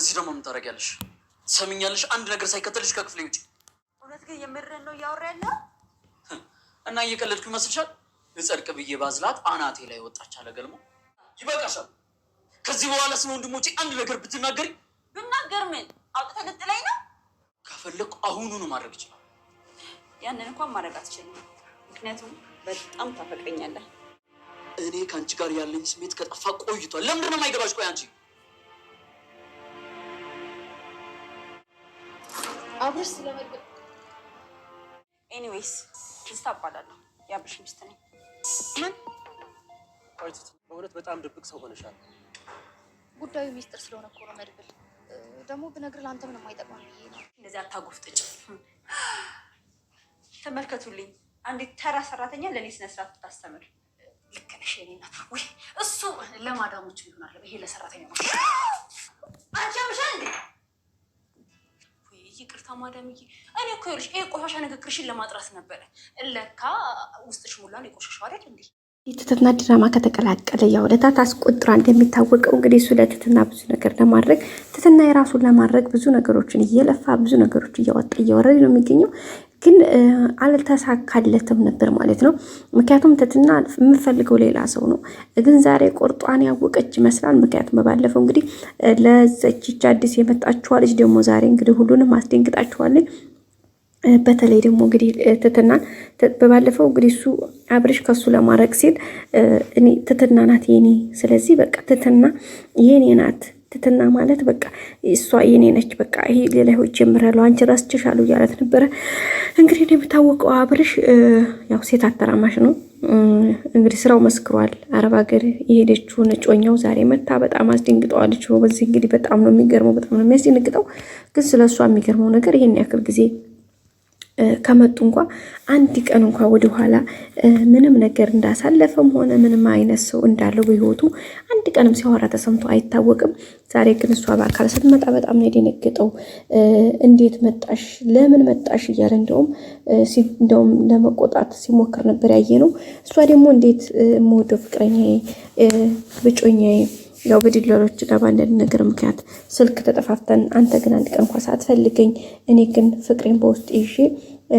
እዚህ ደግሞ ምን ታደርጊያለሽ? ሰሚኛለሽ? አንድ ነገር ሳይከተልሽ ከክፍሌ ውጪ። እውነት ግን የምርህን ነው እያወራ ያለው? እና እየቀለድኩ ይመስልሻል? ልጸድቅ ብዬ ባዝላት አናቴ ላይ ወጣች አለ ገልሞ። ይበቃሻል። ከዚህ በኋላ ስለ ወንድሞቼ አንድ ነገር ብትናገሪ። ብናገር ምን አውጥተህ ልጥለኝ ነው? ከፈለኩ አሁኑኑ ማድረግ ይችላል። ያንን እንኳን ማድረግ አትችልም፣ ምክንያቱም በጣም ታፈቅረኛለህ። እኔ ከአንቺ ጋር ያለኝ ስሜት ከጠፋ ቆይቷል። ለምንድን ነው የማይገባሽ? ቆይ አንቺ አብርሽ ስለመገብ ኤኒዌይስ ትዝታ እባላለሁ። የአብርሽ ሚስት ነኝ። ምን? ቆይት፣ በእውነት በጣም ድብቅ ሰው ሆነሻል። ጉዳዩ ሚስጥር ስለሆነ እኮ ነው መድብል። ደግሞ ብነግርህ ለአንተ ምንም አይጠቅምም ብዬ ነው። እንደዚህ አታጎፍጥጭ። ተመልከቱልኝ፣ አንዲት ተራ ሰራተኛ ለእኔ ስነ ስርዓት ብታስተምር። ልክ ነሽ የእኔ እናት። ወይ እሱ ለማዳሞች ይሆናል፣ ይሄ ለሰራተኛ ነው። አንቺ አምሻ እንዴ? ይቅርታ ማዳምዬ፣ እኔ እኮ ይኸውልሽ ይሄ ቆሻሻ ንግግርሽን ለማጥራት ነበረ። ለካ ውስጥሽ ሙላን የቆሻሻው አይደል እንዴ? የትትና ድራማ ከተቀላቀለ ያው ለታት አስቆጥራ እንደሚታወቀው እንግዲህ እሱ ለትትና ብዙ ነገር ለማድረግ ትትና የራሱን ለማድረግ ብዙ ነገሮችን እየለፋ ብዙ ነገሮች እያወጣ እያወረደ ነው የሚገኘው። ግን አልተሳካለትም ነበር ማለት ነው። ምክንያቱም ትትና የምፈልገው ሌላ ሰው ነው። ግን ዛሬ ቁርጧን ያወቀች ይመስላል። ምክንያቱም ባለፈው እንግዲህ ለዘችች አዲስ የመጣችዋ ልጅ ደግሞ ዛሬ እንግዲህ ሁሉንም አስደንግጣችኋለች። በተለይ ደግሞ እንግዲህ ትትናን በባለፈው እንግዲህ እሱ አብርሽ ከሱ ለማድረግ ሲል እኔ ትትና ናት የኔ፣ ስለዚህ በቃ ትትና የኔ ናት፣ ትትና ማለት በቃ እሷ የኔ ነች፣ በቃ ይሄ ሌላ ህይወት ጀምራለሁ፣ አንቺ ራስችሻለሁ እያለት ነበረ። እንግዲህ እንደሚታወቀው አብርሽ ያው ሴት አተራማሽ ነው። እንግዲህ ስራው መስክሯል። አረብ ሀገር የሄደችውን እጮኛው ዛሬ መታ በጣም አስደንግጠዋለች። በዚህ እንግዲህ በጣም ነው የሚገርመው፣ በጣም ነው የሚያስደንግጠው። ግን ስለሷ የሚገርመው ነገር ይሄን ያክል ጊዜ ከመጡ እንኳ አንድ ቀን እንኳ ወደ ኋላ ምንም ነገር እንዳሳለፈም ሆነ ምንም አይነት ሰው እንዳለው በህይወቱ አንድ ቀንም ሲያወራ ተሰምቶ አይታወቅም። ዛሬ ግን እሷ በአካል ስትመጣ በጣም ነው የደነገጠው። እንዴት መጣሽ? ለምን መጣሽ? እያለ እንደውም ለመቆጣት ሲሞክር ነበር ያየነው። እሷ ደግሞ እንዴት የምወደው ፍቅረኛዬ ብጮኛዬ ያው በዲላሎች እና በአንዳንድ ነገር ምክንያት ስልክ ተጠፋፍተን አንተ ግን አንድ ቀን እንኳን ሳትፈልገኝ እኔ ግን ፍቅሬን በውስጥ ይዤ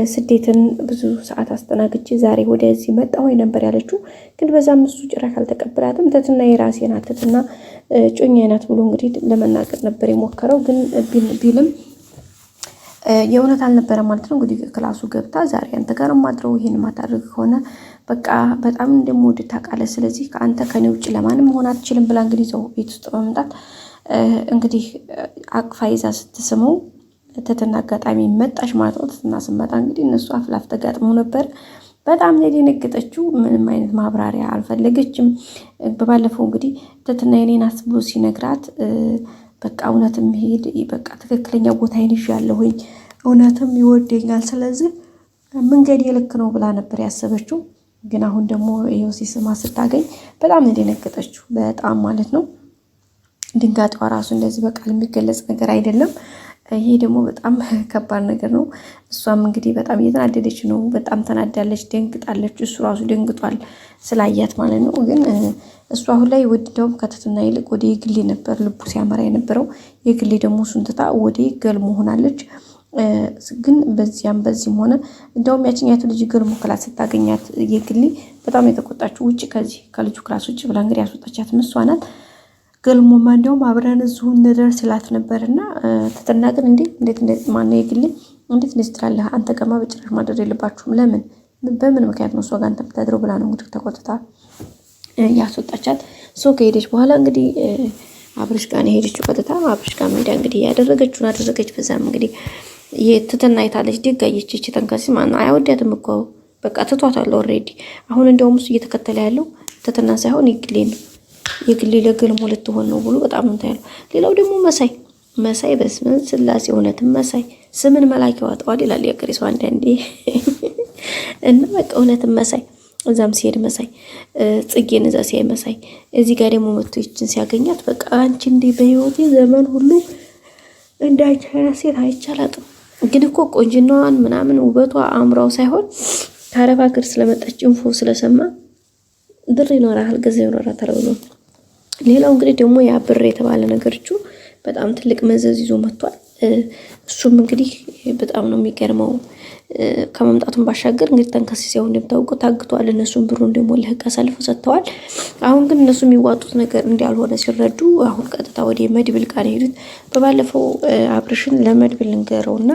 ስደትን ብዙ ሰዓት አስተናግጄ ዛሬ ወደዚህ መጣሁ ነበር ያለችው። ግን በዛም እሱ ጭራሽ አልተቀበላትም። ትትና የራሴ ናት፣ ትትና ጮኛዬ ናት ብሎ እንግዲህ ለመናገር ነበር የሞከረው። ግን ቢልም የእውነት አልነበረም ማለት ነው። እንግዲህ ክላሱ ገብታ ዛሬ አንተ ጋር ማድረው ይሄን ማታደርግ ከሆነ በቃ በጣም እንደምወድ ታውቃለህ፣ ስለዚህ ከአንተ ከኔ ውጭ ለማንም መሆን አትችልም ብላ እንግዲህ ሰው ቤት ውስጥ በመምጣት እንግዲህ አቅፋ ይዛ ስትስመው ትትና አጋጣሚ መጣሽ ማለት ነው። ትትና ስመጣ እንግዲህ እነሱ አፍላፍ ተጋጥመው ነበር። በጣም ነው የደነገጠችው። ምንም አይነት ማብራሪያ አልፈለገችም። በባለፈው እንግዲህ ትትና የኔን አስብሎ ሲነግራት በቃ እውነትም ሄድ በቃ ትክክለኛ ቦታ ይንሻለሁኝ፣ እውነትም ይወደኛል፣ ስለዚህ መንገድ የልክ ነው ብላ ነበር ያሰበችው። ግን አሁን ደግሞ ይሄው ሲስማ ስታገኝ በጣም እንደነገጠችው በጣም ማለት ነው። ድንጋጤዋ ራሱ እንደዚህ በቃል የሚገለጽ ነገር አይደለም። ይሄ ደግሞ በጣም ከባድ ነገር ነው። እሷም እንግዲህ በጣም እየተናደደች ነው። በጣም ተናዳለች፣ ደንግጣለች። እሱ ራሱ ደንግጧል ስላያት ማለት ነው። ግን እሱ አሁን ላይ ወደውም ከትትና ይልቅ ወደ የግሌ ነበር ልቡ ሲያመራ የነበረው። የግሌ ደግሞ እሱን ትታ ወደ ገልሞ ሆናለች። ግን በዚህም ሆነ እንደውም ያችኛቱ ልጅ ገልሞ ክላስ ስታገኛት የግሌ በጣም የተቆጣችው ውጭ ከዚህ ከልጁ ክላስ ውጭ ብላ እንግዲህ ያስወጣቻት እሷ ናት። ገልሞማ እንደውም አብረን እዚሁ እንደርስ ስላት ነበርና ተተናገር እንዴት ማነው የግሌ እንዴት እንደዚህ ትላለህ? አንተ ጋማ በጭራሽ ማድረግ የለባችሁም። ለምን በምን ምክንያት ነው እሷ ጋር አንተ የምታድረው ብላ ነው እንግዲህ ተቆጥታ ያስወጣቻት። ሶ ከሄደች በኋላ እንግዲህ አብርሽ ጋር ነው የሄደችው። ቀጥታ አብርሽ ጋር ሄዳ እንግዲህ ያደረገችውን አደረገች። በዛም እንግዲህ የትትና አይታለች። ደጋየች። እቺ ተንካሲ ማነው አይወዳትም እኮ በቃ ትቷታል ኦልሬዲ። አሁን እንደውም እሱ እየተከተለ ያለው ትትና ሳይሆን የግሌ ነው። የግሌ ለገልሞ ልትሆን ነው ብሎ በጣም እንትን ያለው። ሌላው ደግሞ መሳይ በስመ ስላሴ እውነትም መሳይ ስምን መላክ ያወጣዋል ይላል የአገሬ ሰው አንዳንዴ። እና በቃ እውነትም መሳይ እዛም ሲሄድ መሳይ፣ ጽጌን እዛ ሲያይ መሳይ፣ እዚህ ጋር ደግሞ መጥቶ ይችን ሲያገኛት በቃ አንቺ እንዴ በህይወቴ ዘመን ሁሉ እንዳይቻለ ሴት አይቻላትም። ግን እኮ ቆንጅናዋን ምናምን ውበቷ አምራው ሳይሆን ከአረብ ሀገር ስለመጣች ኢንፎ ስለሰማ ብር ይኖራል ገንዘብ ይኖራል ተብሎ። ሌላው እንግዲህ ደግሞ ያ ብር የተባለ ነገርቹ በጣም ትልቅ መዘዝ ይዞ መጥቷል። እሱም እንግዲህ በጣም ነው የሚገርመው። ከመምጣቱን ባሻገር እንግዲህ ተንከሲስ ያው እንደምታውቁት ታግቷል። እነሱም ብሩን ደግሞ ለህግ አሳልፈው ሰጥተዋል። አሁን ግን እነሱ የሚዋጡት ነገር እንዳልሆነ ሲረዱ አሁን ቀጥታ ወደ መድብል ጋር ሄዱት። በባለፈው አብርሽን ለመድብል እንገረውና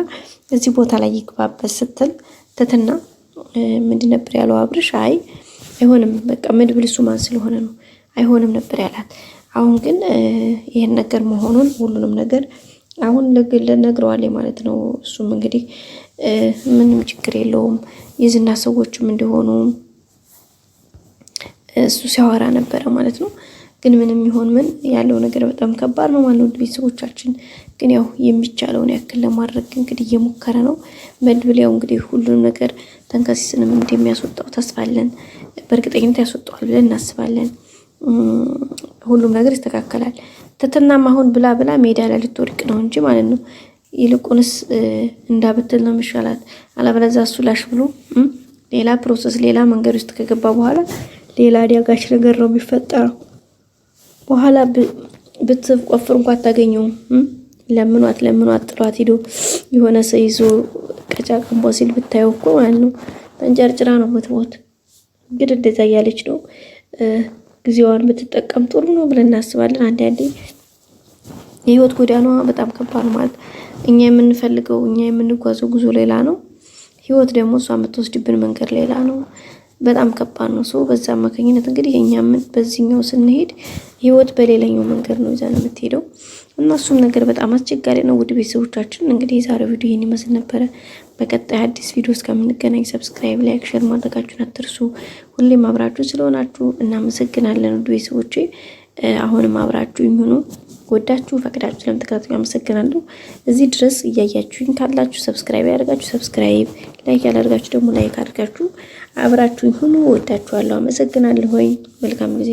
እዚህ ቦታ ላይ ይግባበት ስትል ትትና ምንድን ነበር ያለው አብርሽ? አይ አይሆንም፣ በቃ መድብል እሱ ማን ስለሆነ ነው አይሆንም ነበር ያላት። አሁን ግን ይሄን ነገር መሆኑን ሁሉንም ነገር አሁን ለነግረዋል ማለት ነው። እሱም እንግዲህ ምንም ችግር የለውም የዝና ሰዎችም እንደሆኑ እሱ ሲያወራ ነበረ ማለት ነው። ግን ምንም ይሁን ምን ያለው ነገር በጣም ከባድ ነው ማለት ነው። ቤተሰቦቻችን ግን ያው የሚቻለውን ያክል ለማድረግ እንግዲህ እየሞከረ ነው መድብል። ያው እንግዲህ ሁሉንም ነገር ተንከሲስንም እንደሚያስወጣው ተስፋ አለን። በእርግጠኝነት ያስወጣዋል ብለን እናስባለን። ሁሉም ነገር ይስተካከላል። ትትናም አሁን ብላ ሜዳ ላይ ልትወድቅ ነው እንጂ ማለት ነው። ይልቁንስ እንዳብትል ነው የሚሻላት። አለበለዚያ እሱ ላሽ ብሎ ሌላ ፕሮሰስ ሌላ መንገድ ውስጥ ከገባ በኋላ ሌላ አዲያጋሽ ነገር ነው የሚፈጠረው። በኋላ ብትቆፍር እንኳን አታገኘውም። ለምኗት ጥሏት ሄዶ የሆነ ሰው ይዞ ቀጫ ቀንቦ ሲል ብታየው እኮ ማለት ነው ተንጨርጭራ ነው የምትሞት። ግን እንደዛ እያለች ነው ጊዜዋን ብትጠቀም ጥሩ ነው ብለን እናስባለን። አንዳንዴ የህይወት ጎዳናዋ በጣም ከባድ ነው ማለት እኛ የምንፈልገው እኛ የምንጓዘው ጉዞ ሌላ ነው። ህይወት ደግሞ እሷ የምትወስድብን መንገድ ሌላ ነው። በጣም ከባድ ነው። ሰው በዛ አማካኝነት እንግዲህ እኛ በዚህኛው ስንሄድ ህይወት በሌላኛው መንገድ ነው ይዛን የምትሄደው እና እሱም ነገር በጣም አስቸጋሪ ነው። ውድ ቤተሰቦቻችን እንግዲህ የዛሬው ቪዲዮ ይህን ይመስል ነበረ። በቀጣይ አዲስ ቪዲዮ እስከምንገናኝ ሰብስክራይብ፣ ላይክ፣ ሼር ማድረጋችሁን አትርሱ። ሁሌም አብራችሁ ስለሆናችሁ እናመሰግናለን። ውድ ቤተሰቦቼ አሁንም አብራችሁ ይሁኑ። ወዳችሁ ፈቅዳችሁ ለምትከታተሉ አመሰግናለሁ። እዚህ ድረስ እያያችሁኝ ካላችሁ ሰብስክራይብ ያደርጋችሁ ሰብስክራይብ፣ ላይክ ያደርጋችሁ ደግሞ ላይክ አድርጋችሁ አብራችሁ ይሁኑ። ወዳችኋለሁ። አመሰግናለሁ። መልካም ጊዜ